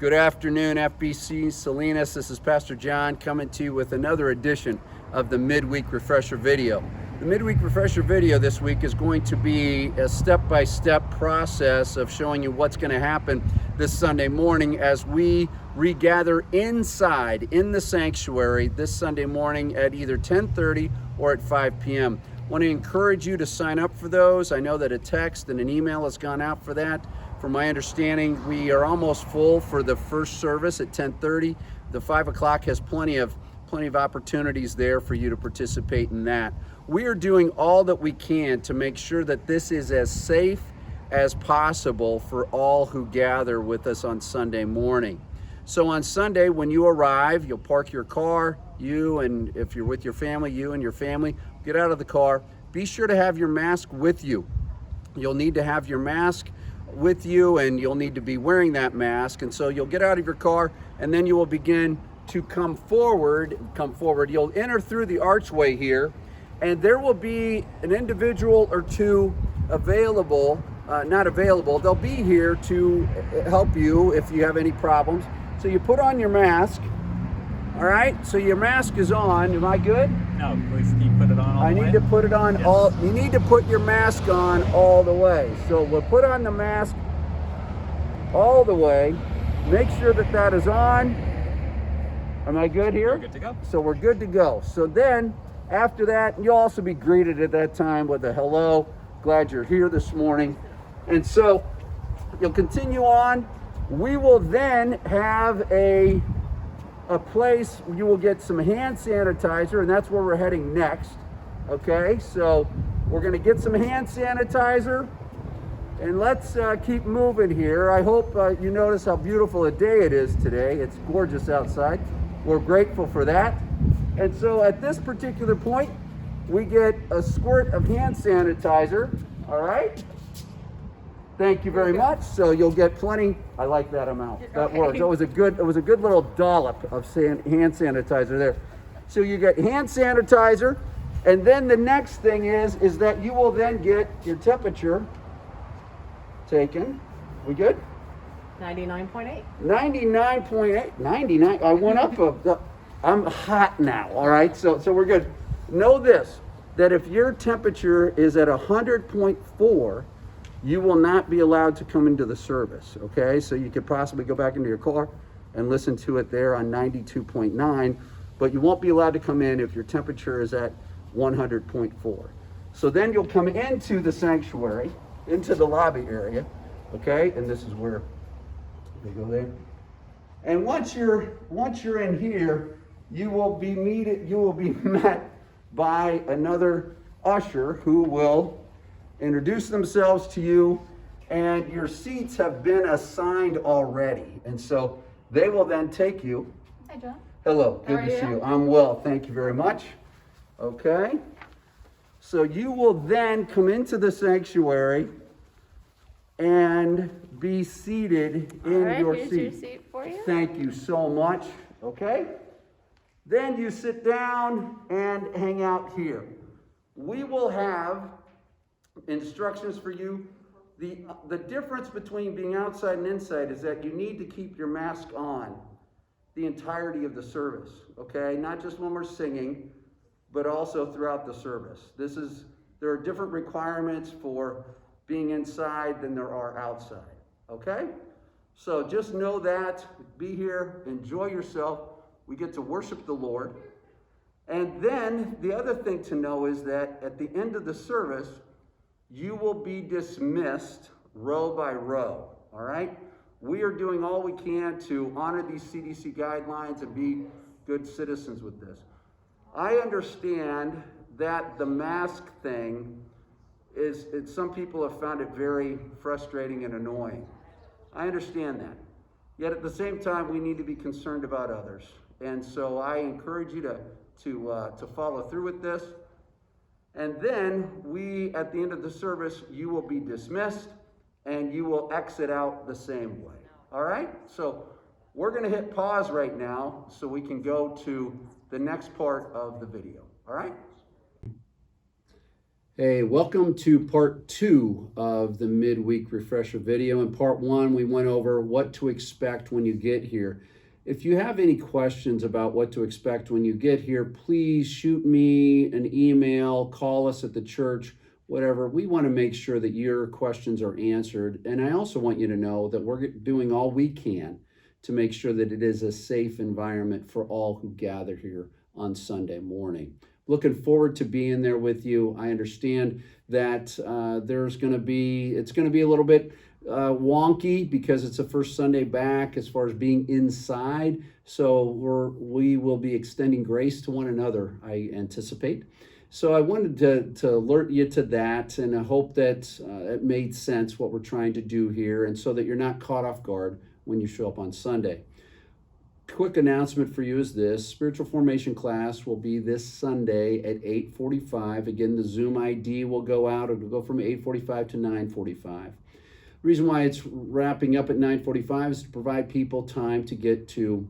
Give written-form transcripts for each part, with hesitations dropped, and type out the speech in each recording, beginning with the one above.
Good afternoon, FBC Salinas. This is Pastor John coming to you with another edition of the Midweek Refresher video. The Midweek Refresher video this week is going to be a step-by-step process of showing you what's going to happen this Sunday morning as we regather inside in the sanctuary this Sunday morning at either 10:30 or at 5 p.m. I want to encourage you to sign up for those. I know that a text and an email has gone out for that. From my understanding, we are almost full for the first service at 10:30. The 5 o'clock has plenty of opportunities there for you to participate in that. We are doing all that we can to make sure that this is as safe as possible for all who gather with us on Sunday morning. So on Sunday, when you arrive, you'll park your car, and if you're with your family, you and your family, get out of the car. Be sure to have your mask with you. You'll need to have your mask with you, and you'll need to be wearing that mask. And so you'll get out of your car, and then you will begin to come forward. You'll enter through the archway here, and there will be an individual or two available, they'll be here to help you if you have any problems. So you put on your mask. All right, so your mask is on. Am I good? No, please can you put it on all the way? I need to put it on all. You need to put your mask on all the way. So we'll put on the mask all the way. Make sure that that is on. Am I good here? We're good to go. So we're good to go. So then, after that, you'll also be greeted at that time with a hello. Glad you're here this morning. And so you'll continue on. We will then have a place you will get some hand sanitizer, and that's where we're heading next. Okay, so we're going to get some hand sanitizer, and let's keep moving here. I hope you notice how beautiful a day it is today. It's gorgeous outside. We're grateful for that. And so at this particular point, we get a squirt of hand sanitizer. All right, thank you very much. So you'll get plenty. I like that amount. That works. It was a good little dollop of hand sanitizer there. So you get hand sanitizer, and then the next thing is that you will then get your temperature taken. We good? 99.8. 99.8. 99. I went up. I'm hot now. All right. So we're good. Know this, that if your temperature is at 100.4, you will not be allowed to come into the service, okay? So you could possibly go back into your car and listen to it there on 92.9, but you won't be allowed to come in if your temperature is at 100.4. So then you'll come into the sanctuary, into the lobby area, okay? And this is where they go there. And once you're in here, you will be met by another usher who will introduce themselves to you, and your seats have been assigned already. And so they will then take you. Hi, John. Hello, good to see you. I'm well, thank you very much. Okay. So you will then come into the sanctuary and be seated in your seat. Here's your seat for you. Thank you so much. Okay. Then you sit down and hang out here. We will have instructions for you. The difference between being outside and inside is that you need to keep your mask on the entirety of the service, okay? Not just when we're singing, but also throughout the service. There are different requirements for being inside than there are outside, okay? So just know that, be here, enjoy yourself. We get to worship the Lord. And then the other thing to know is that at the end of the service, you will be dismissed row by row, all right? We are doing all we can to honor these CDC guidelines and be good citizens with this. I understand that the mask thing some people have found it very frustrating and annoying. I understand that. Yet at the same time, we need to be concerned about others. And so I encourage you to follow through with this. And then at the end of the service, you will be dismissed and you will exit out the same way. All right? So we're going to hit pause right now so we can go to the next part of the video. All right? Hey, welcome to part 2 of the midweek refresher video. In part 1, we went over what to expect when you get here. If you have any questions about what to expect when you get here, please shoot me an email, call us at the church, whatever. We want to make sure that your questions are answered. And I also want you to know that we're doing all we can to make sure that it is a safe environment for all who gather here on Sunday morning. Looking forward to being there with you. I understand that it's going to be a little bit wonky because it's the first Sunday back as far as being inside. So we will be extending grace to one another, I anticipate. So I wanted to alert you to that, and I hope that it made sense what we're trying to do here, and so that you're not caught off guard when you show up on Sunday. Quick announcement for you is this: spiritual formation class will be this Sunday at 8:45. Again, the Zoom ID will go out. It'll go from 8:45 to 9:45. The reason why it's wrapping up at 9:45 is to provide people time to get to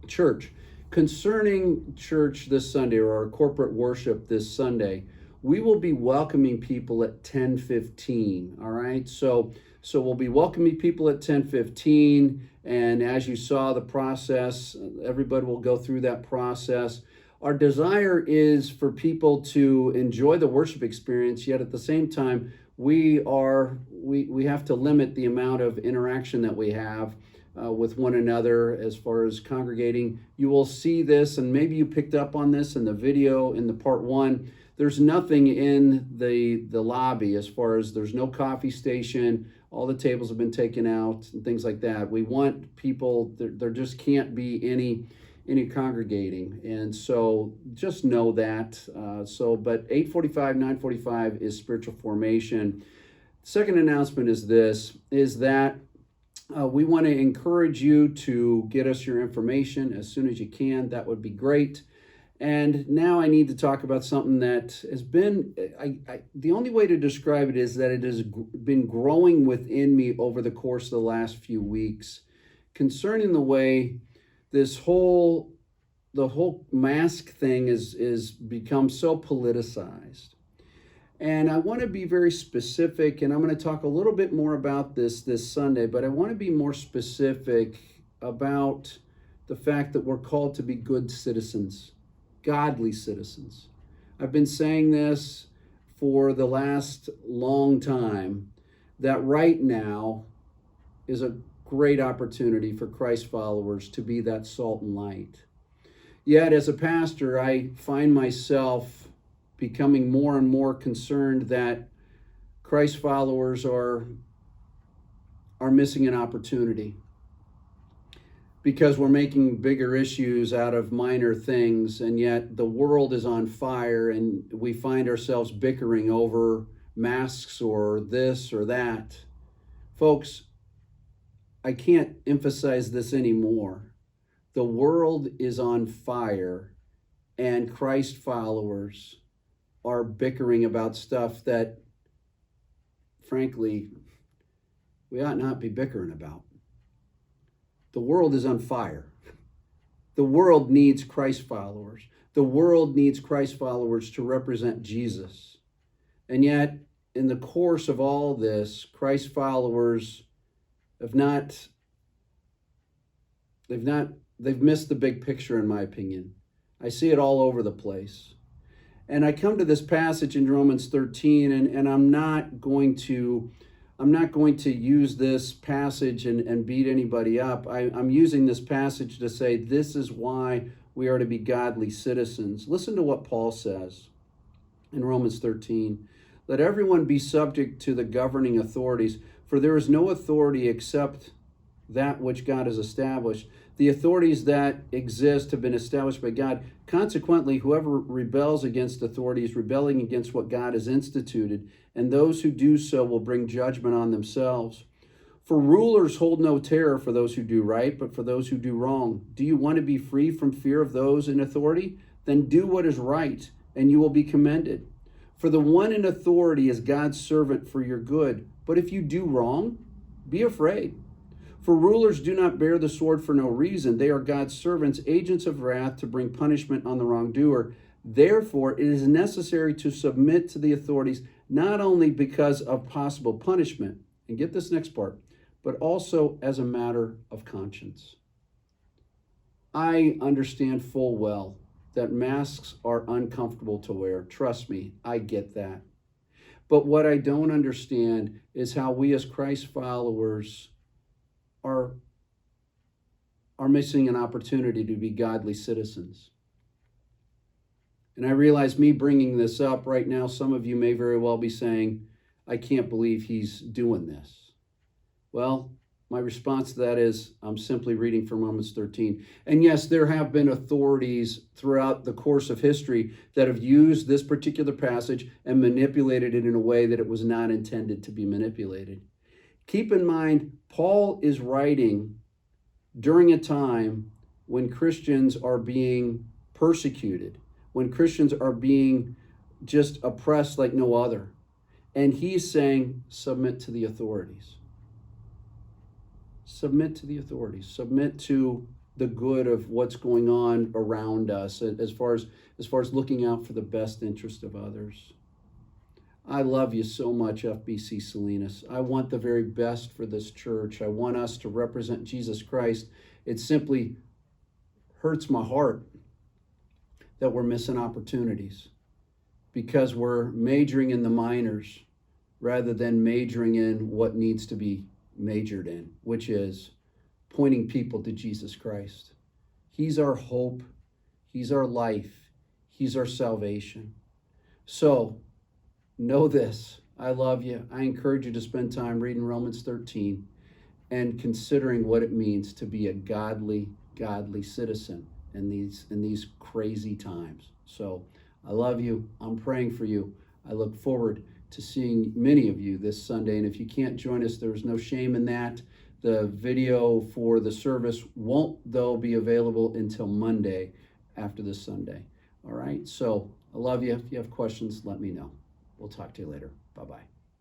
church. Concerning church this Sunday, or our corporate worship this Sunday, we will be welcoming people at 10:15. All right, so we'll be welcoming people at 10:15, and as you saw the process, everybody will go through that process. Our desire is for people to enjoy the worship experience, yet at the same time, we have to limit the amount of interaction that we have with one another as far as congregating. You will see this, and maybe you picked up on this in the video in the part 1. There's nothing in the lobby as far as there's no coffee station. All the tables have been taken out and things like that. We want people, there just can't be any congregating. And so just know that. But 8:45, 9:45 is spiritual formation. Second announcement is that we want to encourage you to get us your information as soon as you can. That would be great. And now I need to talk about something that has been, the only way to describe it is that it has been growing within me over the course of the last few weeks concerning the way the whole mask thing is become so politicized. And I want to be very specific, and I'm going to talk a little bit more about this Sunday, but I want to be more specific about the fact that we're called to be good citizens. Godly citizens. I've been saying this for the last long time, that right now is a great opportunity for Christ followers to be that salt and light. Yet as a pastor, I find myself becoming more and more concerned that Christ followers are missing an opportunity, because we're making bigger issues out of minor things, and yet the world is on fire, and we find ourselves bickering over masks or this or that. Folks, I can't emphasize this anymore. The world is on fire, and Christ followers are bickering about stuff that, frankly, we ought not be bickering about. The world is on fire. The world needs Christ followers. The world needs Christ followers to represent Jesus. And yet, in the course of all this, Christ followers they've missed the big picture, in my opinion. I see it all over the place. And I come to this passage in Romans 13, and I'm not going to use this passage and beat anybody up. I'm using this passage to say this is why we are to be godly citizens. Listen to what Paul says in Romans 13. Let everyone be subject to the governing authorities, for there is no authority except that which God has established. The authorities that exist have been established by God. Consequently, whoever rebels against authority is rebelling against what God has instituted, and those who do so will bring judgment on themselves. For rulers hold no terror for those who do right, but for those who do wrong. Do you want to be free from fear of those in authority? Then do what is right, and you will be commended. For the one in authority is God's servant for your good. But if you do wrong, be afraid. For rulers do not bear the sword for no reason. They are God's servants, agents of wrath to bring punishment on the wrongdoer. Therefore, it is necessary to submit to the authorities, not only because of possible punishment, and get this next part, but also as a matter of conscience. I understand full well that masks are uncomfortable to wear. Trust me, I get that. But what I don't understand is how we as Christ followers are missing an opportunity to be godly citizens. And I realize me bringing this up right now, some of you may very well be saying, I can't believe he's doing this. Well, my response to that is I'm simply reading from Romans 13. And yes, there have been authorities throughout the course of history that have used this particular passage and manipulated it in a way that it was not intended to be manipulated. Keep in mind, Paul is writing during a time when Christians are being persecuted, when Christians are being just oppressed like no other. And he's saying, submit to the authorities. Submit to the authorities. Submit to the good of what's going on around us as far as looking out for the best interest of others. I love you so much, FBC Salinas. I want the very best for this church. I want us to represent Jesus Christ. It simply hurts my heart that we're missing opportunities because we're majoring in the minors rather than majoring in what needs to be majored in, which is pointing people to Jesus Christ. He's our hope. He's our life. He's our salvation. So know this. I love you. I encourage you to spend time reading Romans 13 and considering what it means to be a godly citizen in these crazy times. So I love you. I'm praying for you. I look forward to seeing many of you this Sunday. And if you can't join us, there's no shame in that. The video for the service won't, though, be available until Monday after this Sunday. All right? So I love you. If you have questions, let me know. We'll talk to you later. Bye-bye.